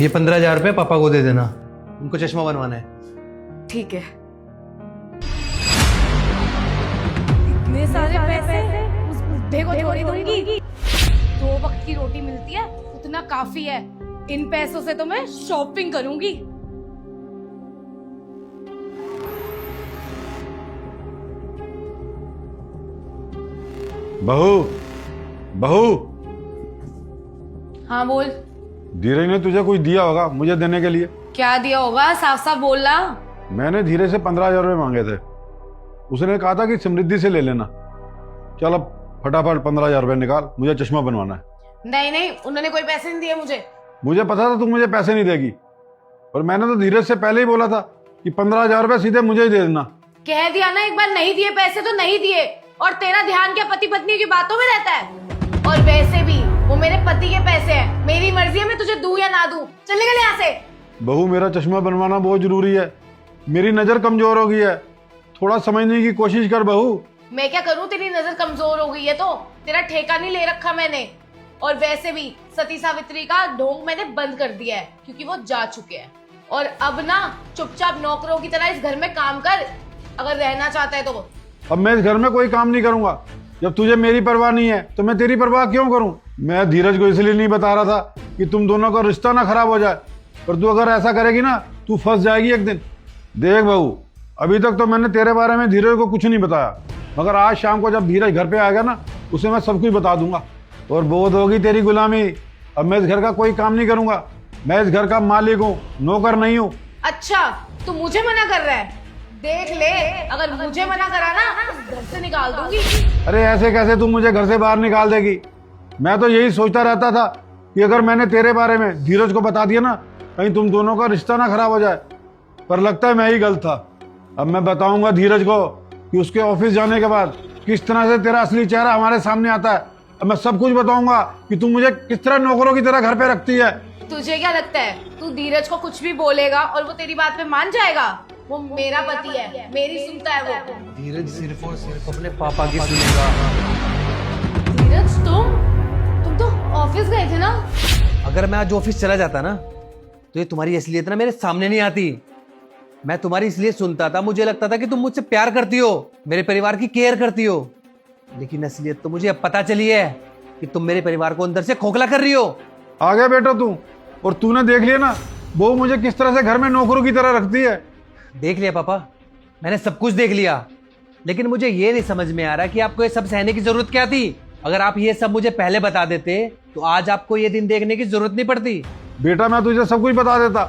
ये 15,000 रुपये पापा को दे देना, उनको चश्मा बनवाना है। ठीक है। इतने सारे पैसे उस बुढ़े को थोड़ी दूंगी। 2 वक्त की रोटी मिलती है, उतना काफी है। इन पैसों से तो मैं शॉपिंग करूंगी। बहू, बहू, हाँ बोल। धीरज ने तुझे कुछ दिया होगा मुझे देने के लिए। क्या दिया होगा, साफ साफ बोलना। मैंने धीरज से 15,000 रुपये मांगे थे। उसने कहा था कि समृद्धि से ले लेना। चल अब फटाफट 15,000 रुपये निकाल, मुझे चश्मा बनवाना है। नहीं नहीं, उन्होंने कोई पैसे नहीं दिए मुझे। मुझे पता था तू मुझे पैसे नहीं देगी, और मैंने तो धीरज से पहले ही बोला था कि 15,000 रुपये सीधे मुझे ही दे देना। कह दिया ना एक बार, नहीं दिए पैसे तो नहीं दिए। और तेरा ध्यान क्या पति पत्नी की बातों में रहता है? और वैसे भी वो मेरे पति के पैसे हैं, मेरी मर्जी है मैं तुझे दूं या ना दूं। चल निकल यहाँ से। बहू, मेरा चश्मा बनवाना बहुत जरूरी है, मेरी नजर कमजोर हो गई है, थोड़ा समझने की कोशिश कर बहू। मैं क्या करूं, तेरी नजर कमजोर हो गई है तो? तेरा ठेका नहीं ले रखा मैंने। और वैसे भी सती सावित्री का ढोंग मैंने बंद कर दिया है, क्योंकि वो जा चुके हैं। और अब ना चुपचाप नौकरों की तरह इस घर में काम कर, अगर रहना चाहता है तो। अब मैं इस घर में कोई काम नहीं करूंगा। जब तुझे मेरी परवाह नहीं है तो मैं तेरी परवाह क्यों करूं? मैं धीरज को इसलिए नहीं बता रहा था कि तुम दोनों का रिश्ता ना खराब हो जाए, पर तू अगर ऐसा करेगी ना तू फंस जाएगी एक दिन। देख बहू, अभी तक तो मैंने तेरे बारे में धीरज को कुछ नहीं बताया, मगर आज शाम को जब धीरज घर पे आएगा ना उसे मैं सब कुछ बता दूंगा, और बहुत होगी तेरी गुलामी। अब मैं इस घर का कोई काम नहीं करूंगा, मैं इस घर का मालिक हूँ, नौकर नहीं हूँ। अच्छा, तू मुझे मना कर रहा है? देख ले, अगर मुझे मना करा ना तो घर से निकाल दूंगी। अरे ऐसे कैसे तुम मुझे घर से बाहर निकाल देगी? मैं तो यही सोचता रहता था कि अगर मैंने तेरे बारे में धीरज को बता दिया ना, कहीं तुम दोनों का रिश्ता ना खराब हो जाए, पर लगता है मैं ही गलत था। अब मैं बताऊंगा धीरज को कि उसके ऑफिस जाने के बाद किस तरह से तेरा असली चेहरा हमारे सामने आता है। अब मैं सब कुछ बताऊंगा कि तुम मुझे किस तरह नौकरों की तरह घर पे रखती है। तुझे क्या लगता है तू धीरज को कुछ भी बोलेगा और वो तेरी बात पे मान जाएगा? वो मेरा पति है, मेरी सुनता है वो। धीरज सिर्फ और सिर्फ अपने पापा की सुनेगा। धीरज, तुम तो ऑफिस गए थे ना? अगर मैं आज ऑफिस चला जाता ना तो ये तुम्हारी असलियत ना मेरे सामने नहीं आती। मैं तुम्हारी इसलिए सुनता था, मुझे लगता था कि तुम मुझसे प्यार करती हो, मेरे परिवार की केयर करती हो, लेकिन असलियत तो मुझे अब पता चली है कि तुम मेरे परिवार को अंदर से खोखला कर रही हो। आ गया बेटा तू, और तूने देख लिया ना बहू मुझे किस तरह से घर में नौकरों की तरह रखती है। देख लिया पापा, मैंने सब कुछ देख लिया, लेकिन मुझे ये नहीं समझ में आ रहा कि आपको ये सब सहने की जरूरत क्या थी। अगर आप ये सब मुझे पहले बता देते तो आज आपको ये दिन देखने की जरूरत नहीं पड़ती। बेटा मैं तुझे सब कुछ बता देता,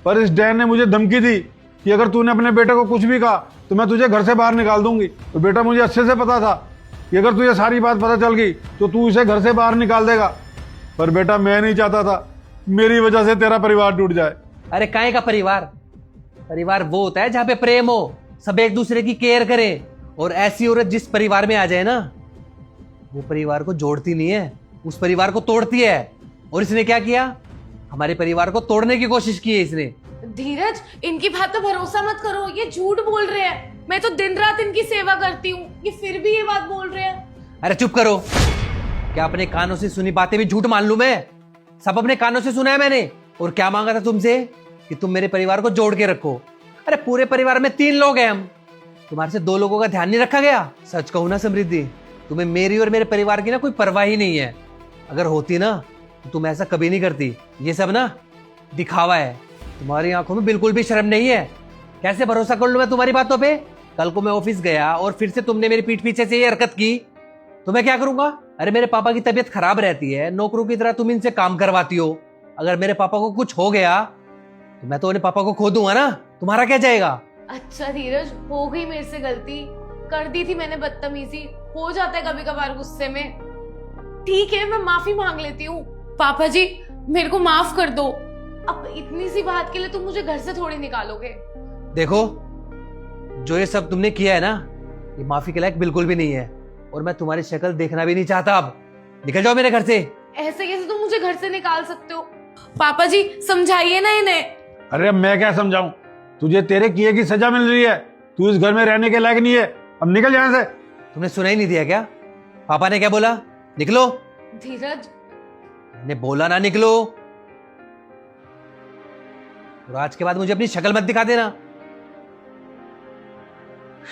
पर इस डैन ने मुझे धमकी दी कि अगर तूने अपने बेटे को कुछ भी कहा तो मैं तुझे घर से बाहर निकाल दूंगी। तो बेटा मुझे अच्छे से पता था कि अगर तुझे सारी बात पता चल गई तो तू इसे घर से बाहर निकाल देगा, पर बेटा मैं नहीं चाहता था मेरी वजह से तेरा परिवार टूट जाए। अरे काहे का परिवार? परिवार वो होता है जहाँ पे प्रेम हो, सब एक दूसरे की केयर करें, और ऐसी औरत जिस परिवार में आ जाए ना वो परिवार को जोड़ती नहीं है, उस परिवार को तोड़ती है। और इसने क्या किया? हमारे परिवार को तोड़ने की कोशिश की है इसने। धीरज, इनकी बात पे भरोसा मत करो, ये झूठ बोल रहे हैं। मैं तो दिन रात इनकी सेवा करती हूँ, ये फिर भी ये बात बोल रहे हैं। अरे चुप करो, क्या अपने कानों से सुनी बातें भी झूठ मान लूं मैं? सब अपने कानों से सुना है मैंने। और क्या मांगा था तुमसे? कि तुम मेरे परिवार को जोड़ के रखो। अरे पूरे परिवार में 3 लोग हैं हम, तुम्हारे से 2 लोगों का ध्यान नहीं रखा गया? सच कहूं ना समृद्धि, तुम्हें मेरी और मेरे परिवार की ना कोई परवाह ही नहीं है। अगर होती ना तो तुम ऐसा कभी नहीं करती। ये सब ना दिखावा है, तुम्हारी आंखों में बिल्कुल भी शर्म नहीं है। कैसे भरोसा कर लूं मैं तुम्हारी बातों पे? कल को मैं ऑफिस गया और फिर से तुमने मेरी पीठ पीछे से ये हरकत की तो मैं क्या करूंगा? अरे मेरे पापा की तबीयत खराब रहती है, नौकरों की तरह तुम इनसे काम करवाती हो। अगर मेरे पापा को कुछ हो गया तो मैं तो उन्हें पापा को खो दूंगा ना, तुम्हारा क्या जाएगा? अच्छा धीरज, हो गई मेरे से गलती, कर दी थी मैंने बदतमीजी, हो जाता है कभी कभार गुस्से में। ठीक है, मैं माफी मांग लेती हूँ। पापा जी मेरे को माफ कर दो। अब इतनी सी बात के लिए तुम मुझे घर से थोड़ी निकालोगे। देखो, जो ये सब तुमने किया है ना, ये माफी के लायक बिल्कुल भी नहीं है, और मैं तुम्हारी शक्ल देखना भी नहीं चाहता। अब निकल जाओ मेरे घर से। ऐसे कैसे तुम मुझे घर से निकाल सकते हो? पापा जी समझाइए ना इन्हें। अरे अब मैं क्या समझाऊं? तुझे तेरे किए की सजा मिल रही है, तू इस घर में रहने के लायक नहीं है, अब निकल यहाँ से। तुमने सुना ही नहीं दिया क्या? पापा ने क्या बोला? निकलो। धीरज, मैंने बोला ना निकलो। और आज के बाद मुझे अपनी शक्ल मत दिखा देना।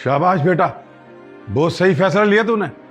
शाबाश बेटा, बहुत सही फैसला लिया तूने।